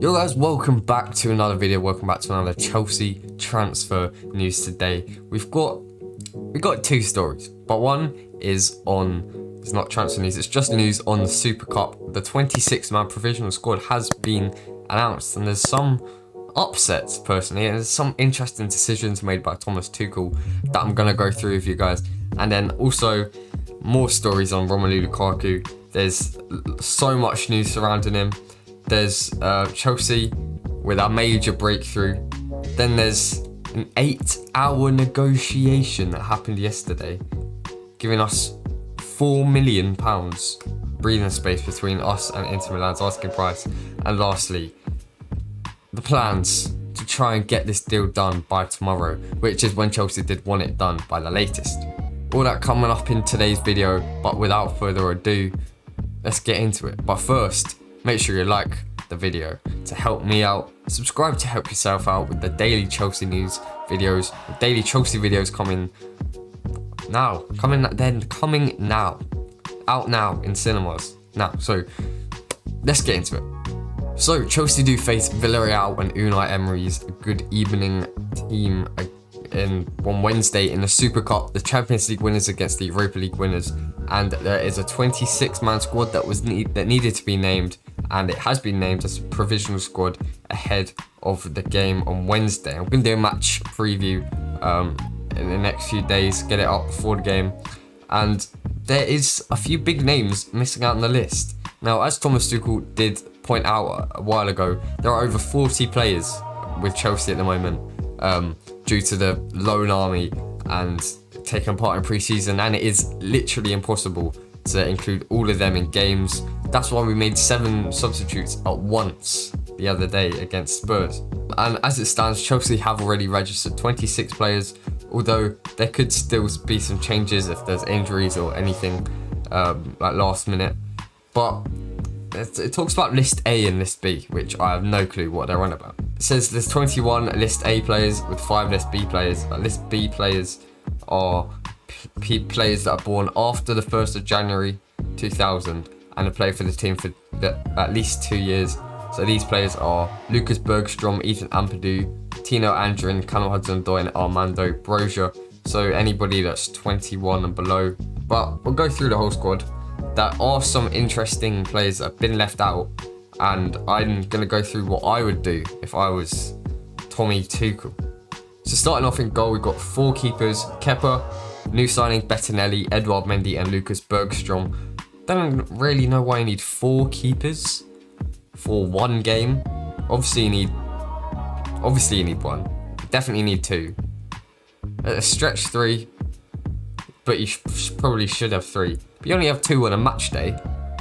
Yo guys, welcome back to another video. Welcome back to another Chelsea transfer news today. We've got two stories, but one is on, it's not transfer news, it's just news on the Super Cup. The 26-man provisional squad has been announced, and there's some upsets personally, and there's some interesting decisions made by Thomas Tuchel that I'm gonna go through with you guys. And then also more stories on Romelu Lukaku. There's so much news surrounding him. There's Chelsea with a major breakthrough. Then there's an 8-hour negotiation that happened yesterday, giving us £4 million breathing space between us and Inter Milan's asking price. And lastly, the plans to try and get this deal done by tomorrow, which is when Chelsea did want it done by the latest. All that coming up in today's video, but without further ado, let's get into it. But first, make sure you like the video to help me out. Subscribe to help yourself out with the daily Chelsea news videos. Daily Chelsea videos coming now. Out now in cinemas now. So let's get into it. So Chelsea do face Villarreal and Unai Emery's good evening team on Wednesday in the Super Cup, the Champions League winners against the Europa League winners. And there is a 26-man squad that needed to be named, and it has been named as a provisional squad ahead of the game on Wednesday. I'm going to do a match preview in the next few days, get it up before the game. And there is a few big names missing out on the list. Now, as Thomas Tuchel did point out a while ago, there are over 40 players with Chelsea at the moment due to the loan army and taking part in pre-season, and it is literally impossible to include all of them in games. That's why we made 7 substitutes at once the other day against Spurs. And as it stands, Chelsea have already registered 26 players, although there could still be some changes if there's injuries or anything like last minute. But it talks about list A and list B, which I have no clue what they're on about. It says there's 21 list A players with 5 list B players. List B players are players that are born after the 1st of January 2000 and have played for the team for at least 2 years. So these players are Lucas Bergstrom, Ethan Ampadu, Tino Andrin, Callum Hudson, Odoi, and Armando Broja. So anybody that's 21 and below. But we'll go through the whole squad. There are some interesting players that have been left out, and I'm going to go through what I would do if I was Tommy Tuchel. So starting off in goal, we've got 4 keepers: Kepa, new signing Bettinelli, Edouard, Mendy, and Lucas Bergstrom. Don't really know why you need 4 keepers for one game. Obviously you need one. Definitely need 2. A stretch 3, but you probably should have 3. But you only have 2 on a match day,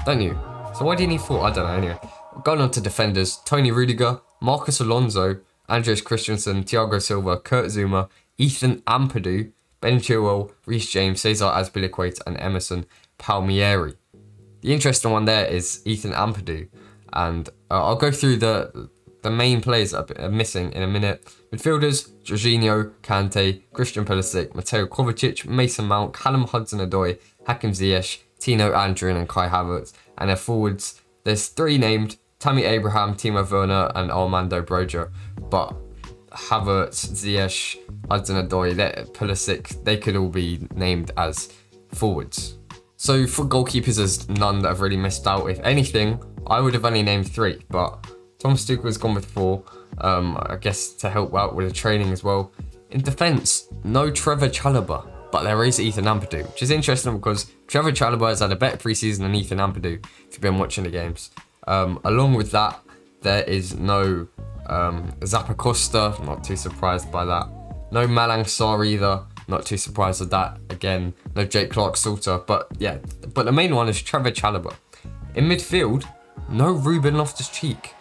don't you? So why do you need 4? I don't know. Anyway, going on to defenders: Tony Rudiger, Marcus Alonso, Andres Christensen, Thiago Silva, Kurt Zouma, Ethan Ampadu, Ben Chilwell, Reece James, Cesar Azpilicueta, and Emerson Palmieri. The interesting one there is Ethan Ampadu, and I'll go through the main players that are missing in a minute. Midfielders: Jorginho, Kante, Christian Pulisic, Matteo, Kovacic, Mason Mount, Callum, Hudson, Odoi, Hakim Ziyech, Tino Andrin, and Kai Havertz. And their forwards, there's 3 named: Tammy Abraham, Timo Werner, and Armando Broja. But Havertz, Ziyech, Hudson, Odoi, Pulisic, they could all be named as forwards. So for goalkeepers, there's none that have really missed out. If anything, I would have only named 3, but Thomas Tuchel has gone with 4, I guess to help out with the training as well. In defence, no Trevor Chalobah, but there is Ethan Ampadu, which is interesting because Trevor Chalobah has had a better pre-season than Ethan Ampadu, if you've been watching the games. Along with that, there is no Zappacosta, not too surprised by that. No Malang Sarr either, not too surprised at that. Again, no Jake Clark-Salter, but the main one is Trevor Chalobah. In midfield, no Ruben Loftus-Cheek.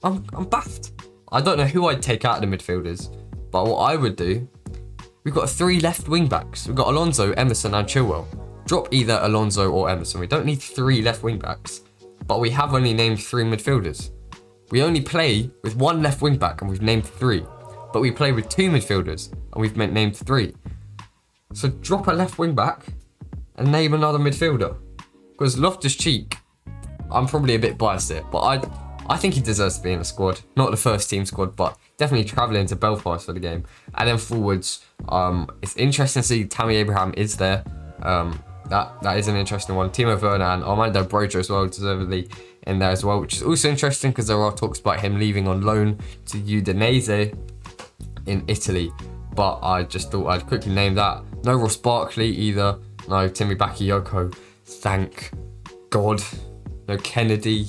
I'm baffed. I don't know who I'd take out of the midfielders, but what I would do, we've got 3 left wing backs. We've got Alonso, Emerson, and Chilwell. Drop either Alonso or Emerson. We don't need 3 left wing backs, but we have only named 3 midfielders. We only play with 1 left wing back and we've named 3, but we play with 2 midfielders and we've named 3. So drop a left wing back and name another midfielder, because Loftus-Cheek I'm probably a bit biased here, but I think he deserves to be in the squad. Not the first team squad, but definitely travelling to Belfast for the game. And then forwards, it's interesting to see Tammy Abraham is there. That is an interesting one. Timo Werner and Armando Broja as well, deservedly in there as well, which is also interesting because there are talks about him leaving on loan to Udinese in Italy. But I just thought I'd quickly name that. No Ross Barkley either. No Timmy Bakayoko. Thank God. No Kennedy.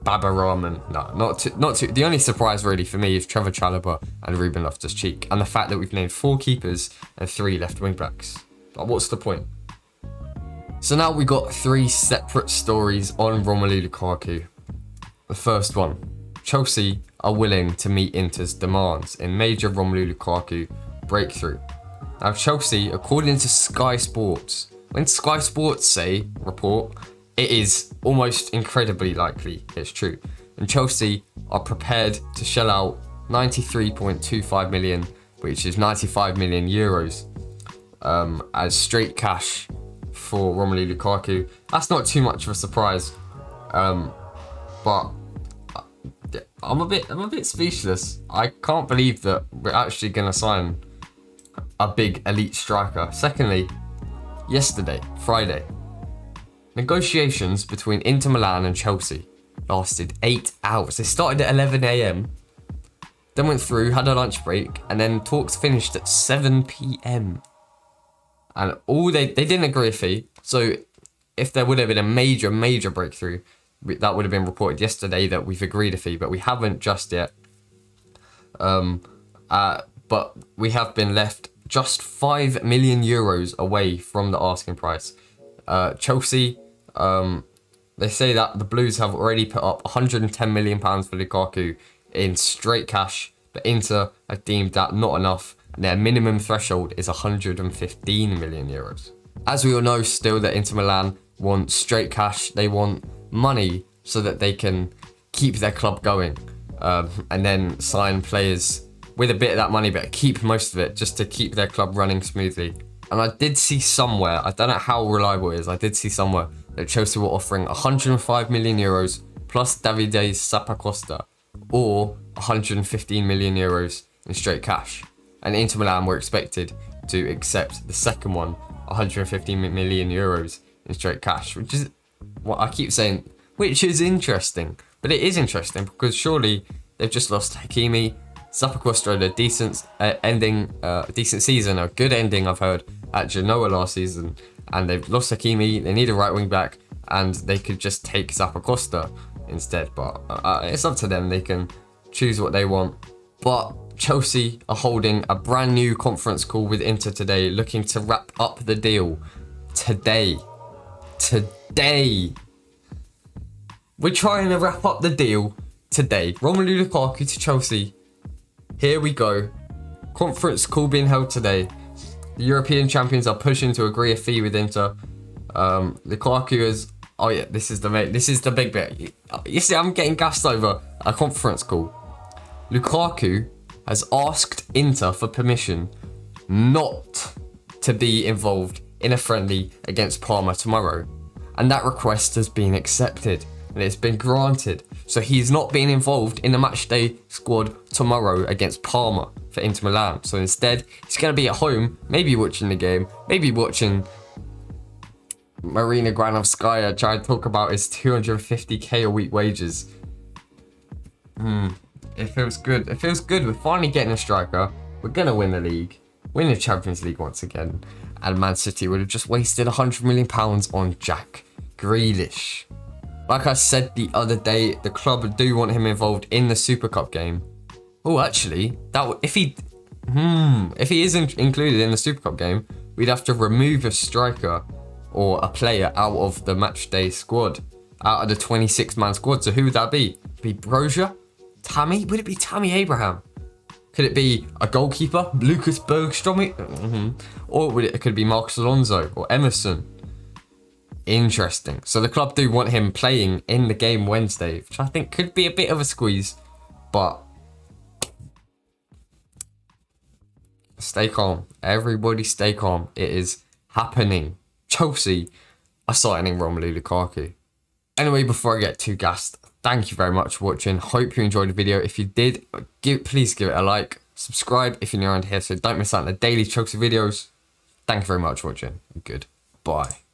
Baba Rahman. No, not too. The only surprise really for me is Trevor Chalobah and Ruben Loftus-Cheek, and the fact that we've named 4 keepers and 3 left wing backs. But what's the point? So now we got 3 separate stories on Romelu Lukaku. The first one: Chelsea are willing to meet Inter's demands in major Romelu Lukaku breakthrough. Now Chelsea, according to Sky Sports, when Sky Sports report, it is almost incredibly likely it's true. And Chelsea are prepared to shell out 93.25 million, which is 95 million euros, as straight cash for Romelu Lukaku. That's not too much of a surprise, but I'm a bit speechless. I can't believe that we're actually going to sign a big elite striker. Secondly, yesterday, Friday, negotiations between Inter Milan and Chelsea lasted 8 hours. They started at 11 a.m, then went through, had a lunch break, and then talks finished at 7 p.m. And they didn't agree a fee. So if there would have been a major breakthrough, that would have been reported yesterday that we've agreed a fee, but we haven't just yet. But we have been left just 5 million euros away from the asking price. Chelsea, they say that the Blues have already put up £110 million for Lukaku in straight cash, but Inter have deemed that not enough, and their minimum threshold is 115 million euros. As we all know still that Inter Milan want straight cash, they want money so that they can keep their club going, and then sign players with a bit of that money, but keep most of it just to keep their club running smoothly. And I did see somewhere, I don't know how reliable it is, I did see somewhere that Chelsea were offering 105 million euros plus Davide Zappacosta, or 115 million euros in straight cash. And Inter Milan were expected to accept the second one, 115 million euros in straight cash, which is what I keep saying, which is interesting. But it is interesting because surely they've just lost Hakimi. Zappacosta had a decent season, a good ending I've heard, at Genoa last season, and they've lost Hakimi. They need a right wing back, and they could just take Zappacosta instead, but it's up to them. They can choose what they want. But Chelsea are holding a brand new conference call with Inter today, looking to wrap up the deal today. We're trying to wrap up the deal today. Romelu Lukaku to Chelsea. Here we go. Conference call being held today. The European champions are pushing to agree a fee with Inter. Lukaku is... Oh yeah, this is the big bit. You see, I'm getting gassed over a conference call. Lukaku has asked Inter for permission not to be involved in a friendly against Parma tomorrow. And that request has been accepted and it's been granted. So he's not being involved in the matchday squad tomorrow against Parma for Inter Milan. So instead, he's going to be at home, maybe watching the game, maybe watching Marina Granovskaya try to talk about his 250k a week wages. It feels good. It feels good. We're finally getting a striker. We're going to win the league, win the Champions League once again. And Man City would have just wasted £100 million on Jack Grealish. Like I said the other day, the club do want him involved in the Super Cup game. Oh, actually, if he isn't included in the Super Cup game, we'd have to remove a striker or a player out of the matchday squad, out of the 26-man squad. So who would that be? Be Broja? Tammy? Would it be Tammy Abraham? Could it be a goalkeeper, Lucas Bergstrom? Or could it be Marcus Alonso or Emerson? Interesting. So the club do want him playing in the game Wednesday, which I think could be a bit of a squeeze, but stay calm. Everybody stay calm. It is happening. Chelsea are signing Romelu Lukaku. Anyway, before I get too gassed, thank you very much for watching. Hope you enjoyed the video. If you did, please give it a like. Subscribe if you're new around here so don't miss out on the daily Chelsea videos. Thank you very much for watching. Goodbye.